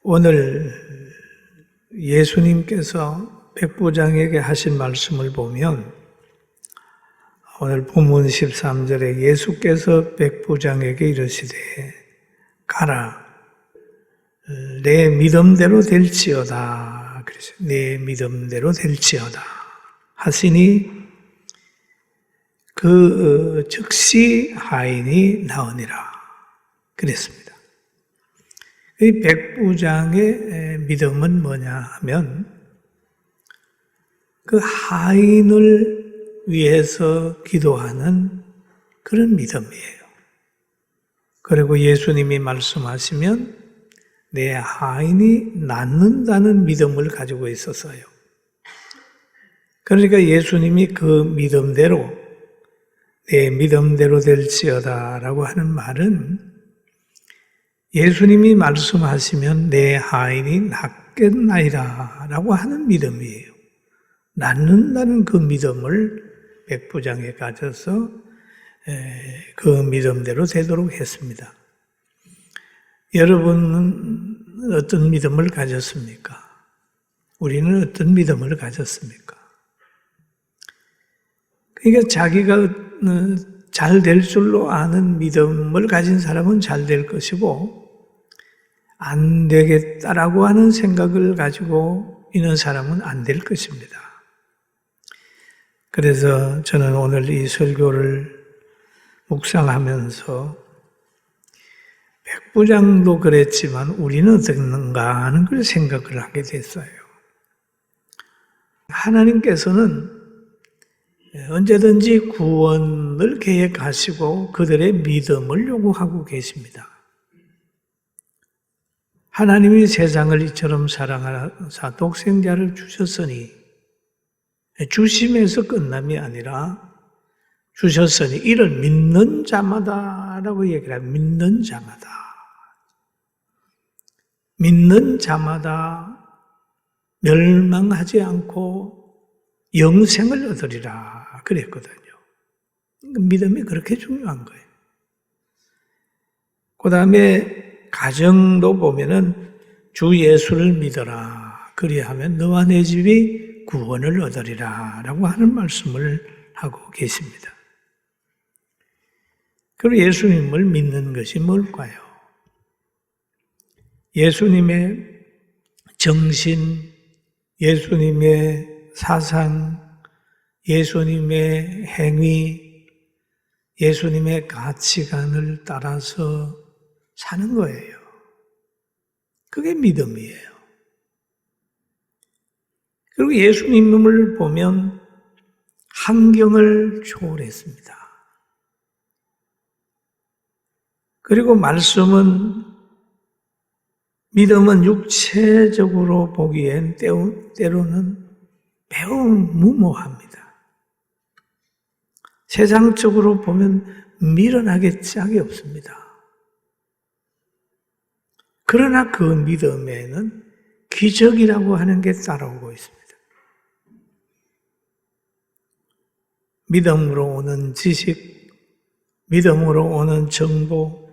오늘 예수님께서 백부장에게 하신 말씀을 보면 오늘 본문 13절에 예수께서 백부장에게 이르시되 가라 내 믿음대로 될지어다. 그래서 내 믿음대로 될지어다 하시니 그 즉시 하인이 나으니라 그랬습니다. 이 백부장의 믿음은 뭐냐 하면 그 하인을 위해서 기도하는 그런 믿음이에요. 그리고 예수님이 말씀하시면 내 하인이 낫는다는 믿음을 가지고 있었어요. 그러니까 예수님이 그 믿음대로 내 믿음대로 될지어다 라고 하는 말은 예수님이 말씀하시면 내 하인이 낫겠나이다 라고 하는 믿음이에요. 낫는다는 그 믿음을 백부장에 가져서 그 믿음대로 되도록 했습니다. 여러분은 어떤 믿음을 가졌습니까? 우리는 어떤 믿음을 가졌습니까? 그러니까 자기가 잘 될 줄로 아는 믿음을 가진 사람은 잘 될 것이고 안 되겠다라고 하는 생각을 가지고 있는 사람은 안 될 것입니다. 그래서 저는 오늘 이 설교를 묵상하면서 백부장도 그랬지만 우리는 어떻는가 하는 걸 생각을 하게 됐어요. 하나님께서는 언제든지 구원을 계획하시고 그들의 믿음을 요구하고 계십니다. 하나님이 세상을 이처럼 사랑하사 독생자를 주셨으니 주심에서 끝남이 아니라 주셨으니 이를 믿는 자마다라고 얘기를 합니다. 믿는 자마다. 믿는 자마다 멸망하지 않고 영생을 얻으리라 그랬거든요. 믿음이 그렇게 중요한 거예요. 그 다음에 가정도 보면은 주 예수를 믿어라. 그리하면 너와 내 집이 구원을 얻으리라 라고 하는 말씀을 하고 계십니다. 그리고 예수님을 믿는 것이 뭘까요? 예수님의 정신, 예수님의 사상, 예수님의 행위, 예수님의 가치관을 따라서 사는 거예요. 그게 믿음이에요. 그리고 예수님을 보면 환경을 초월했습니다. 그리고 믿음은 육체적으로 보기엔 때로는 매우 무모합니다. 세상적으로 보면 미련하게 짝이 없습니다. 그러나 그 믿음에는 기적이라고 하는 게 따라오고 있습니다. 믿음으로 오는 지식, 믿음으로 오는 정보,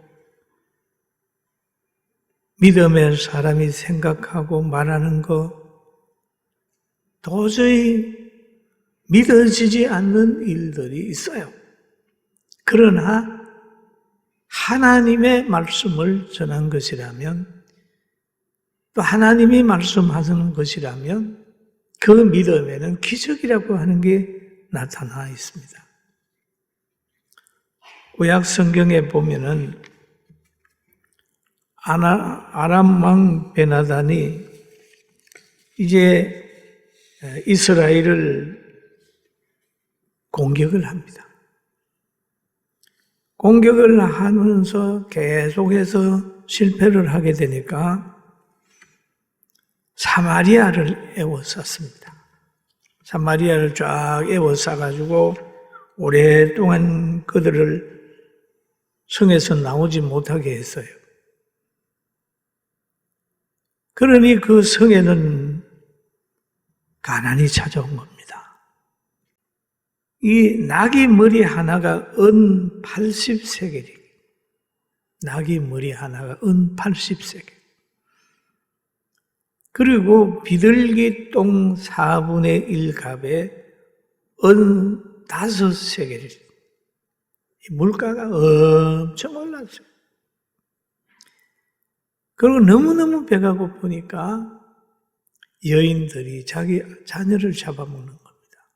믿음의 사람이 생각하고 말하는 것, 도저히 믿어지지 않는 일들이 있어요. 그러나 하나님의 말씀을 전한 것이라면 또 하나님이 말씀하시는 것이라면 그 믿음에는 기적이라고 하는 게 나타나 있습니다. 구약 성경에 보면은 아람 왕 베나단이 이제 이스라엘을 공격을 합니다. 공격을 하면서 계속해서 실패를 하게 되니까 사마리아를 에워쌌습니다. 사마리아를 쫙 에워싸가지고 오랫동안 그들을 성에서 나오지 못하게 했어요. 그러니 그 성에는 가난이 찾아온 겁니다. 이 나귀 머리 하나가 은 80세겔이 낙이 머리 하나가 은 80세겔. 그리고 비둘기 똥 4분의 1값에 은 5세겔. 물가가 엄청 올랐어요. 그리고 너무너무 배가 고프니까 여인들이 자기 자녀를 잡아먹는 겁니다.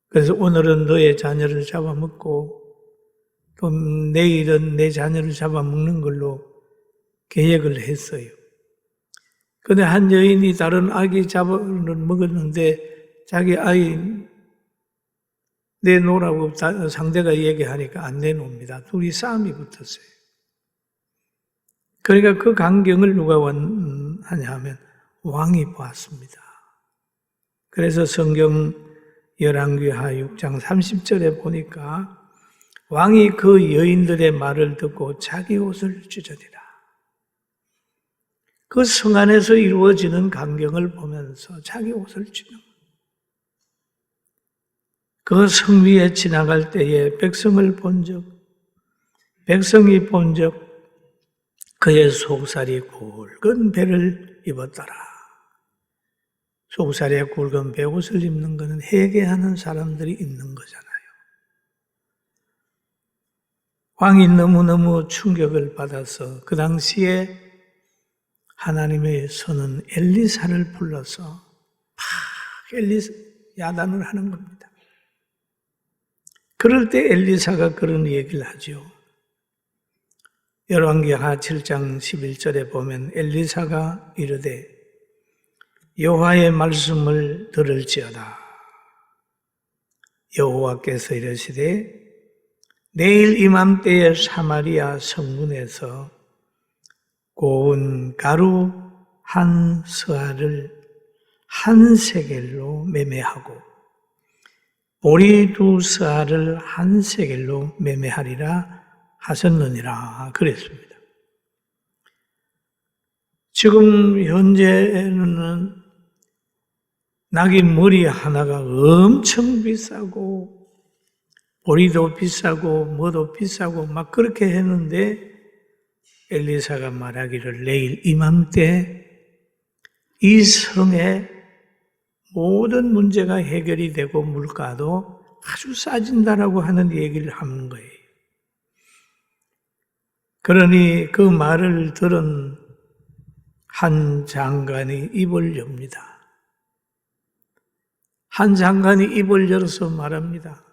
그래서 오늘은 너의 자녀를 잡아먹고 또 내일은 내 자녀를 잡아먹는 걸로 계획을 했어요. 그런데 한 여인이 다른 아기 잡아먹었는데 자기 아이 내놓으라고 상대가 얘기하니까 안 내놓습니다. 둘이 싸움이 붙었어요. 그러니까 그 광경을 누가 하냐 하면 왕이 보았습니다. 그래서 성경 열왕기하 6장 30절에 보니까 왕이 그 여인들의 말을 듣고 자기 옷을 찢어니라. 그 성 안에서 이루어지는 광경을 보면서 자기 옷을 찢는 그 성 위에 지나갈 때에 백성이 본 적 그의 속살이 굵은 배를 입었더라. 속살에 굵은 배옷을 입는 것은 회개하는 사람들이 입는 거잖아요. 왕이 너무너무 충격을 받아서 그 당시에 하나님의 선은 엘리사를 불러서 야단을 하는 겁니다. 그럴 때 엘리사가 그런 얘기를 하죠. 열왕기하 7장 11절에 보면 엘리사가 이르되 여호와의 말씀을 들을지어다. 여호와께서 이르시되 내일 이맘때에 사마리아 성문에서 고운 가루 한 서알을 한 세겔로 매매하고 보리 2서알을 한 세겔로 매매하리라 하셨느니라 그랬습니다. 지금 현재는 낙이 머리 하나가 엄청 비싸고 보리도 비싸고 뭐도 비싸고 막 그렇게 했는데 엘리사가 말하기를 내일 이맘때 이 성에 모든 문제가 해결이 되고 물가도 아주 싸진다라고 하는 얘기를 하는 거예요. 그러니 그 말을 들은 한 장관이 입을 엽니다. 한 장관이 입을 열어서 말합니다.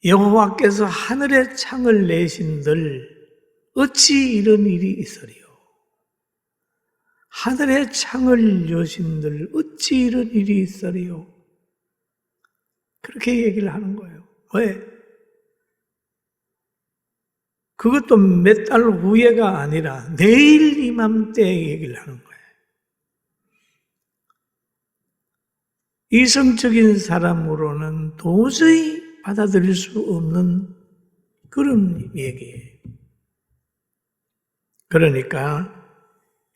여호와께서 하늘의 창을 내신들 어찌 이런 일이 있으리요? 하늘의 창을 여신들 어찌 이런 일이 있으리요? 그렇게 얘기를 하는 거예요. 왜? 그것도 몇 달 후에가 아니라 내일 이맘때 얘기를 하는 거예요. 이성적인 사람으로는 도저히 받아들일 수 없는 그런 얘기예요. 그러니까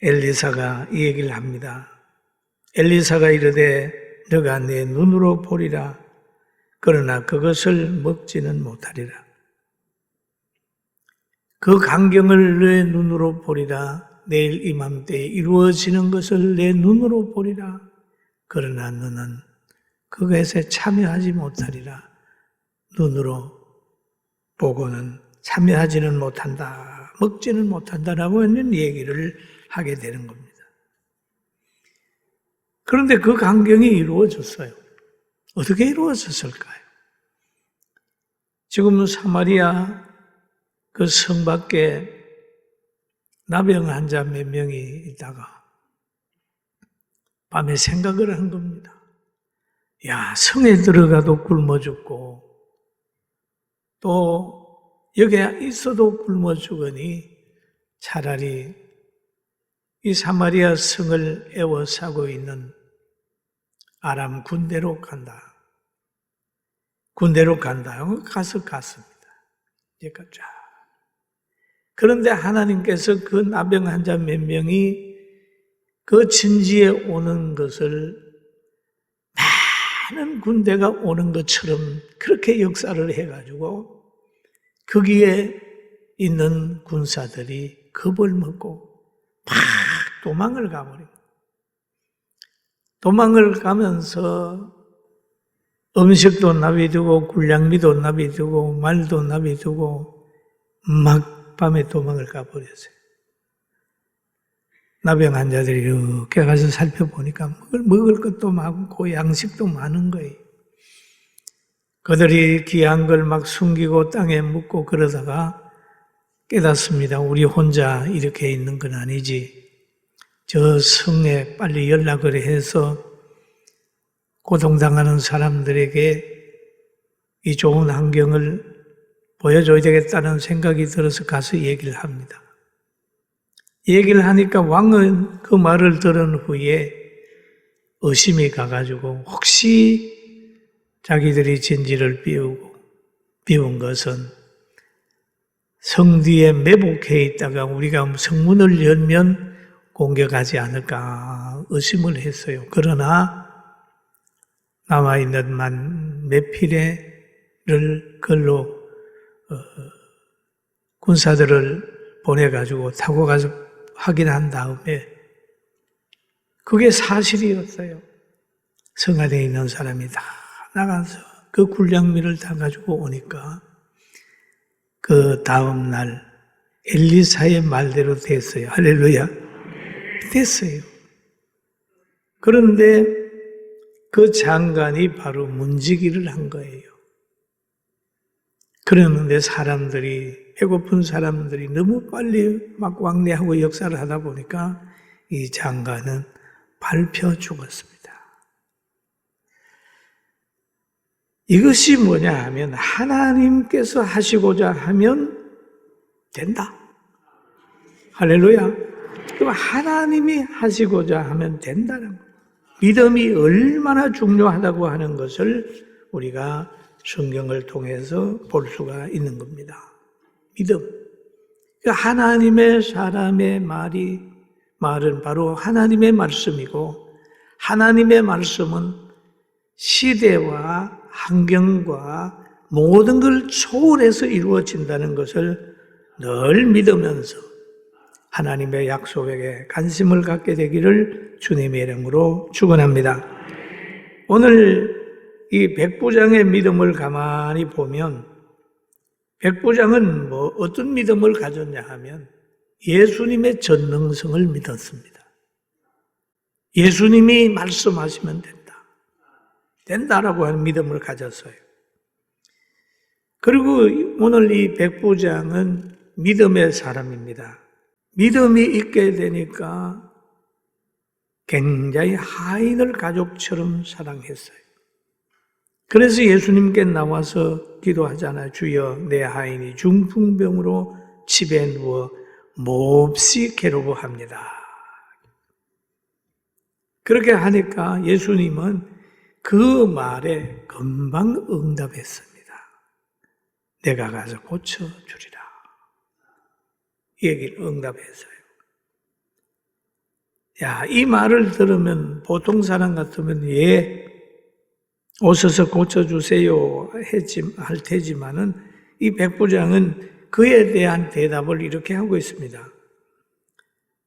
엘리사가 이 얘기를 합니다. 엘리사가 이르되 너가 내 눈으로 보리라. 그러나 그것을 먹지는 못하리라. 그 광경을 내 눈으로 보리라. 내일 이맘때에 이루어지는 것을 내 눈으로 보리라. 그러나 너는 그것에 참여하지 못하리라. 눈으로 보고는 참여하지는 못한다. 먹지는 못한다라고 하는 얘기를 하게 되는 겁니다. 그런데 그 광경이 이루어졌어요. 어떻게 이루어졌을까요? 지금 사마리아 그 성 밖에 나병 환자 몇 명이 있다가 밤에 생각을 한 겁니다. 야, 성에 들어가도 굶어 죽고 또 여기에 있어도 굶어 죽으니 차라리 이 사마리아 성을 애워싸고 있는 아람 군대로 간다. 군대로 간다. 가서 갔습니다. 여기까지. 그런데 하나님께서 그 나병 환자 몇 명이 그 진지에 오는 것을 많은 군대가 오는 것처럼 그렇게 역사를 해가지고 거기에 있는 군사들이 겁을 먹고 막 도망을 가버립니다. 도망을 가면서 음식도 나비두고 굴량미도 나비두고 말도 나비두고 막 밤에 도망을 가버렸어요. 나병 환자들이 이렇게 가서 살펴보니까 먹을 것도 많고 양식도 많은 거예요. 그들이 귀한 걸 막 숨기고 땅에 묻고 그러다가 깨닫습니다. 우리 혼자 이렇게 있는 건 아니지. 저 성에 빨리 연락을 해서 고통당하는 사람들에게 이 좋은 환경을 보여줘야 되겠다는 생각이 들어서 가서 얘기를 합니다. 얘기를 하니까 왕은 그 말을 들은 후에 의심이 가가지고 혹시 자기들이 진지를 비운 것은 성 뒤에 매복해 있다가 우리가 성문을 열면 공격하지 않을까 의심을 했어요. 그러나 남아있는 몇 피레를 걸로 군사들을 보내가지고 타고 가서 확인한 다음에 그게 사실이었어요. 성 안에 있는 사람이 다 나가서 그 굴량미를 다 가지고 오니까 그 다음 날 엘리사의 말대로 됐어요. 할렐루야. 됐어요. 그런데 그 장관이 바로 문지기를 한 거예요. 그랬는데 사람들이, 배고픈 사람들이 너무 빨리 막 왕래하고 역사를 하다 보니까 이 장관은 밟혀 죽었습니다. 이것이 뭐냐 하면 하나님께서 하시고자 하면 된다. 할렐루야. 그럼 하나님이 하시고자 하면 된다는 거예요. 믿음이 얼마나 중요하다고 하는 것을 우리가 성경을 통해서 볼 수가 있는 겁니다. 믿음. 하나님의 사람의 말은 바로 하나님의 말씀이고 하나님의 말씀은 시대와 환경과 모든 걸 초월해서 이루어진다는 것을 늘 믿으면서 하나님의 약속에게 관심을 갖게 되기를 주님의 이름으로 축원합니다. 오늘 이 백부장의 믿음을 가만히 보면 백부장은 어떤 믿음을 가졌냐 하면 예수님의 전능성을 믿었습니다. 예수님이 말씀하시면 된다라고 하는 믿음을 가졌어요. 그리고 오늘 이 백부장은 믿음의 사람입니다. 믿음이 있게 되니까 굉장히 하인을 가족처럼 사랑했어요. 그래서 예수님께 나와서 기도하잖아요. 주여 내 하인이 중풍병으로 집에 누워 몹시 괴로워합니다. 그렇게 하니까 예수님은 그 말에 금방 응답했습니다. 내가 가서 고쳐주리라. 이 얘기를 응답했어요. 이 말을 들으면 보통 사람 같으면 오셔서 고쳐주세요 할 테지만은 이 백부장은 그에 대한 대답을 이렇게 하고 있습니다.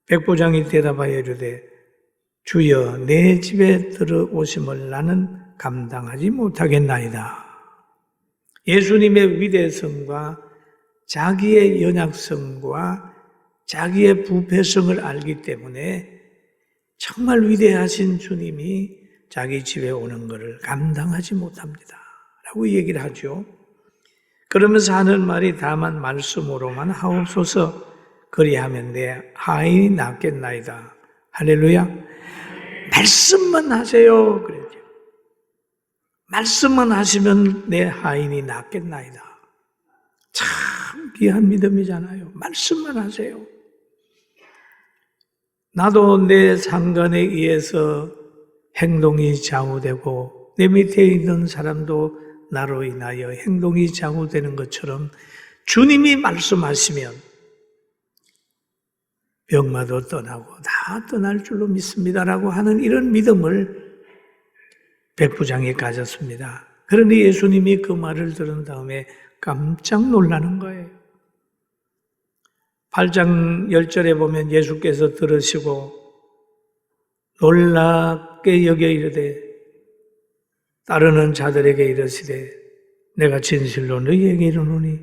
백부장이 대답하여 이르되 주여 내 집에 들어오심을 나는 감당하지 못하겠나이다. 예수님의 위대성과 자기의 연약성과 자기의 부패성을 알기 때문에 정말 위대하신 주님이 자기 집에 오는 것을 감당하지 못합니다. 라고 얘기를 하죠. 그러면서 하는 말이 다만 말씀으로만 하옵소서 그리하면 내 하인이 낫겠나이다. 할렐루야. 말씀만 하세요. 그랬죠. 말씀만 하시면 내 하인이 낫겠나이다. 참 귀한 믿음이잖아요. 말씀만 하세요. 나도 내 상관에 의해서 행동이 좌우되고 내 밑에 있는 사람도 나로 인하여 행동이 좌우되는 것처럼 주님이 말씀하시면 병마도 떠나고 다 떠날 줄로 믿습니다라고 하는 이런 믿음을 백부장이 가졌습니다. 그런데 예수님이 그 말을 들은 다음에 깜짝 놀라는 거예요. 8장 10절에 보면 예수께서 들으시고 놀랍게 여겨 이르되 따르는 자들에게 이르시되 내가 진실로 너희에게 이르노니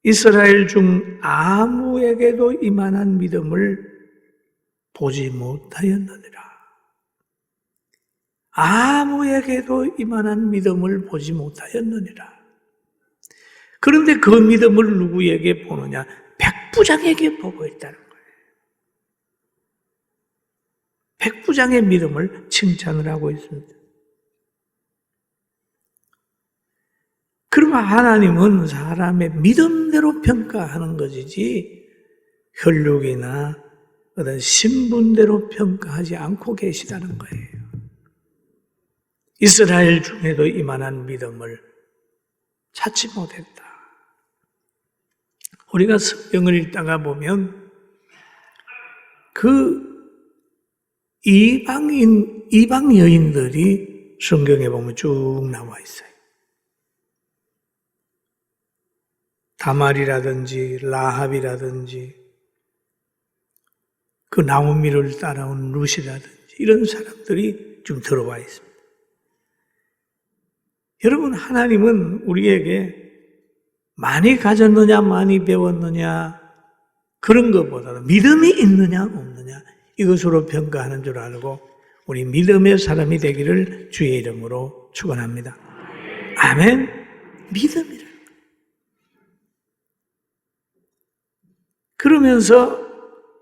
이스라엘 중 아무에게도 이만한 믿음을 보지 못하였느니라. 아무에게도 이만한 믿음을 보지 못하였느니라. 그런데 그 믿음을 누구에게 보느냐? 백부장에게 보고 있다는 거예요. 백부장의 믿음을 칭찬을 하고 있습니다. 그러면 하나님은 사람의 믿음대로 평가하는 것이지 혈육이나 어떤 신분대로 평가하지 않고 계시다는 거예요. 이스라엘 중에도 이만한 믿음을 찾지 못했다. 우리가 성경을 읽다가 보면 그 이방 여인들이 성경에 보면 쭉 나와 있어요. 다말이라든지 라합이라든지 그 나오미를 따라온 룻이라든지 이런 사람들이 좀 들어와 있습니다. 여러분, 하나님은 우리에게 많이 가졌느냐 많이 배웠느냐 그런 것보다는 믿음이 있느냐 없느냐 이것으로 평가하는 줄 알고 우리 믿음의 사람이 되기를 주의 이름으로 축원합니다. 아멘. 믿음이라. 그러면서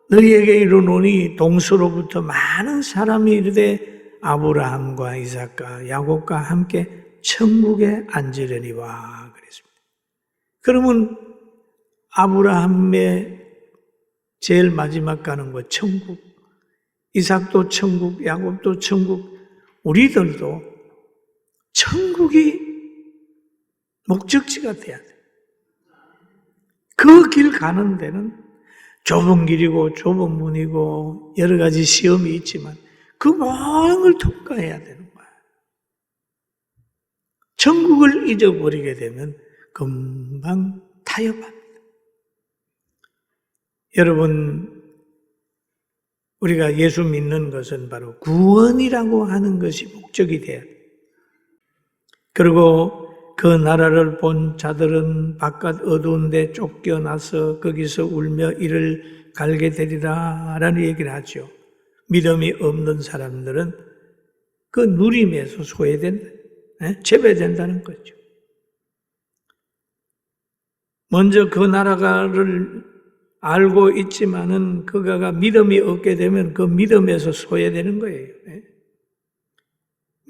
너희에게 이르노니 동서로부터 많은 사람이 이르되 아브라함과 이삭과 야곱과 함께 천국에 앉으려니와 그랬습니다. 그러면 아브라함의 제일 마지막 가는 곳 천국, 이삭도 천국, 야곱도 천국, 우리들도 천국이 목적지가 돼야 돼. 그 길 가는 데는 좁은 길이고 좁은 문이고 여러 가지 시험이 있지만 그 모든 걸 통과해야 되는 거야. 천국을 잊어버리게 되면 금방 타협합니다. 여러분, 우리가 예수 믿는 것은 바로 구원이라고 하는 것이 목적이 돼야 돼. 그리고 그 나라를 본 자들은 바깥 어두운 데 쫓겨나서 거기서 울며 이를 갈게 되리라 라는 얘기를 하죠. 믿음이 없는 사람들은 그 누림에서 소외된다, 제외된다는 거죠. 먼저 그 나라를 알고 있지만은 그가 믿음이 없게 되면 그 믿음에서 소외되는 거예요.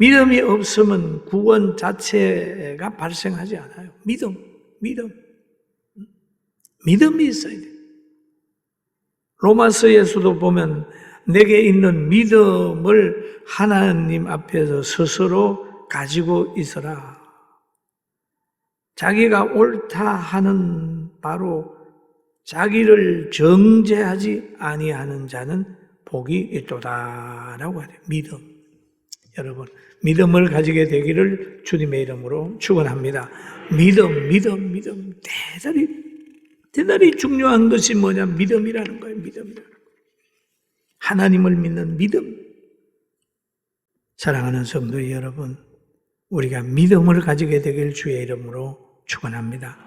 믿음이 없으면 구원 자체가 발생하지 않아요. 믿음이 있어야 돼요. 로마서에서도 보면 내게 있는 믿음을 하나님 앞에서 스스로 가지고 있어라. 자기가 옳다 하는 바로 자기를 정죄하지 아니하는 자는 복이 있도다라고 하네요. 믿음. 여러분, 믿음을 가지게 되기를 주님의 이름으로 축원합니다. 믿음. 대단히 중요한 것이 뭐냐? 믿음이라는 거예요. 하나님을 믿는 믿음. 사랑하는 성도 여러분, 우리가 믿음을 가지게 되길 주의 이름으로 축원합니다.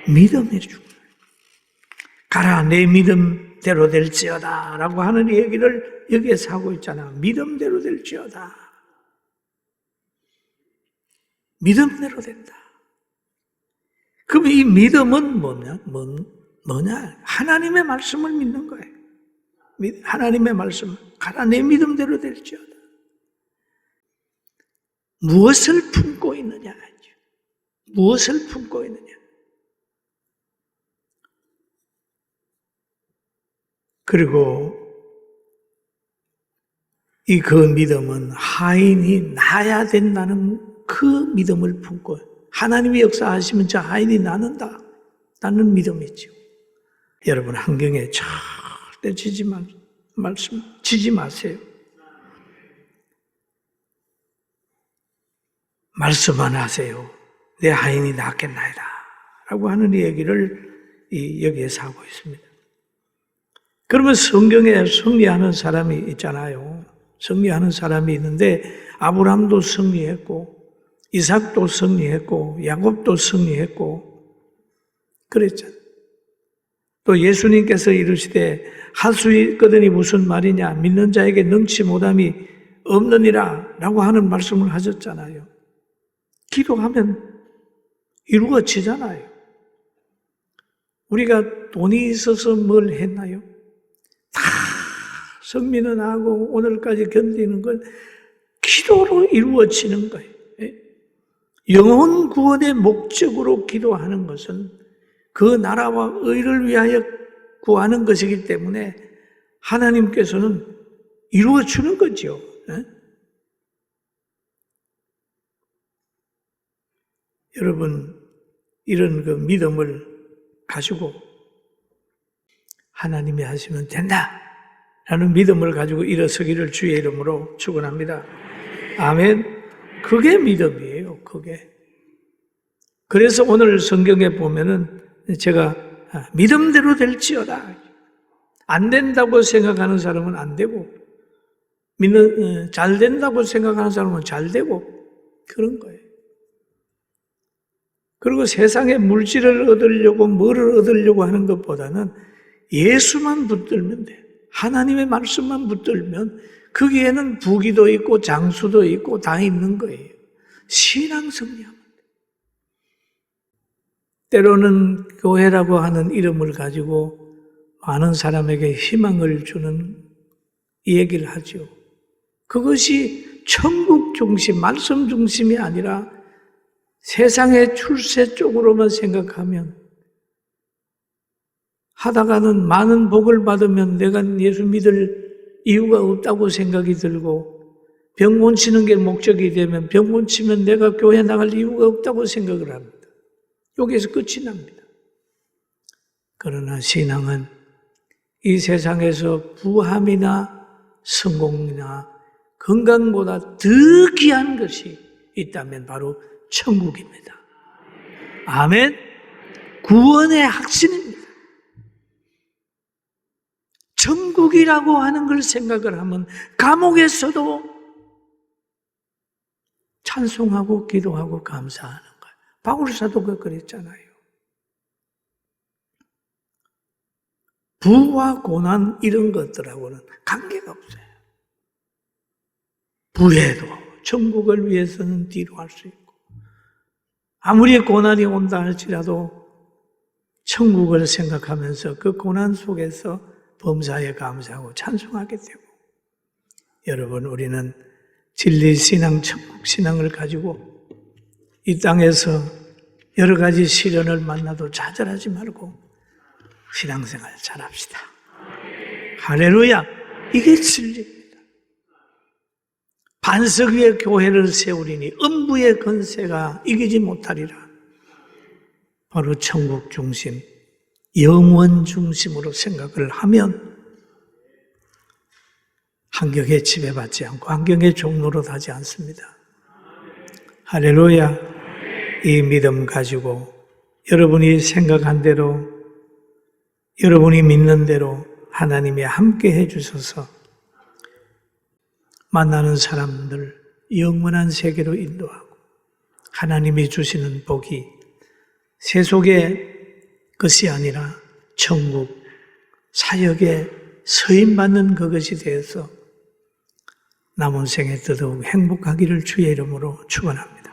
믿음이 중요해요. 가라, 내 믿음대로 될지어다 라고 하는 얘기를 여기에서 하고 있잖아. 믿음대로 될지어다. 믿음대로 된다. 그럼 이 믿음은 뭐냐? 하나님의 말씀을 믿는 거예요. 하나님의 말씀, 가라 내 믿음대로 될지어다. 무엇을 품고 있느냐? 무엇을 품고 있느냐? 그리고 그 믿음은 하인이 나야 된다는 그 믿음을 품고 하나님이 역사하시면 저 하인이 나는다. 나는 믿음이 있죠. 여러분, 환경에 절대 지지 마세요. 말씀만 하세요. 내 하인이 낫겠나이다 라고 하는 얘기를 여기에서 하고 있습니다. 그러면 성경에 승리하는 사람이 있잖아요. 승리하는 사람이 있는데 아브라함도 승리했고 이삭도 승리했고 야곱도 승리했고 그랬잖아요. 또 예수님께서 이르시되 할 수 있거든이 무슨 말이냐 믿는 자에게 능치 못함이 없느니라 라고 하는 말씀을 하셨잖아요. 기도하면 이루어지잖아요. 우리가 돈이 있어서 뭘 했나요? 다 성민은 하고 오늘까지 견디는 건 기도로 이루어지는 거예요. 영혼 구원의 목적으로 기도하는 것은 그 나라와 의를 위하여 구하는 것이기 때문에 하나님께서는 이루어주는 거죠. 여러분, 이런 그 믿음을 가지고 하나님이 하시면 된다 라는 믿음을 가지고 일어서기를 주의 이름으로 축원합니다. 아멘. 그게 믿음이에요. 그게. 그래서 오늘 성경에 보면은 제가 믿음대로 될지어다. 안 된다고 생각하는 사람은 안 되고 잘 된다고 생각하는 사람은 잘 되고 그런 거예요. 그리고 세상에 물질을 얻으려고 뭐를 얻으려고 하는 것보다는 예수만 붙들면 돼. 하나님의 말씀만 붙들면 거기에는 부귀도 있고 장수도 있고 다 있는 거예요. 신앙 승리하면 돼. 때로는 교회라고 하는 이름을 가지고 많은 사람에게 희망을 주는 얘기를 하죠. 그것이 천국 중심, 말씀 중심이 아니라 세상의 출세 쪽으로만 생각하면 하다가는 많은 복을 받으면 내가 예수 믿을 이유가 없다고 생각이 들고 병 고치는 게 목적이 되면 병 고치면 내가 교회 나갈 이유가 없다고 생각을 합니다. 여기에서 끝이 납니다. 그러나 신앙은 이 세상에서 부함이나 성공이나 건강보다 더 귀한 것이 있다면 바로 천국입니다. 아멘. 구원의 확신입니다. 천국이라고 하는 걸 생각을 하면 감옥에서도 찬송하고 기도하고 감사하는 거예요. 바울 사도가 그랬잖아요. 부와 고난 이런 것들하고는 관계가 없어요. 부에도 천국을 위해서는 뒤로 할 수 있고 아무리 고난이 온다 할지라도 천국을 생각하면서 그 고난 속에서 범사에 감사하고 찬송하게 되고 여러분 우리는 진리신앙, 천국신앙을 가지고 이 땅에서 여러 가지 시련을 만나도 좌절하지 말고 신앙생활 잘합시다. 할렐루야! 이게 진리입니다. 반석 위에 교회를 세우리니 음부의 건세가 이기지 못하리라. 바로 천국 중심, 영원 중심으로 생각을 하면 환경에 지배받지 않고 환경의 종로로 가지 않습니다. 할렐루야! 이 믿음 가지고 여러분이 생각한 대로 여러분이 믿는 대로 하나님이 함께 해주셔서 만나는 사람들 영원한 세계로 인도하고 하나님이 주시는 복이 세속의 것이 아니라 천국 사역에 서임받는 그것이 되어서 남은 생에 더더욱 행복하기를 주의 이름으로 축원합니다.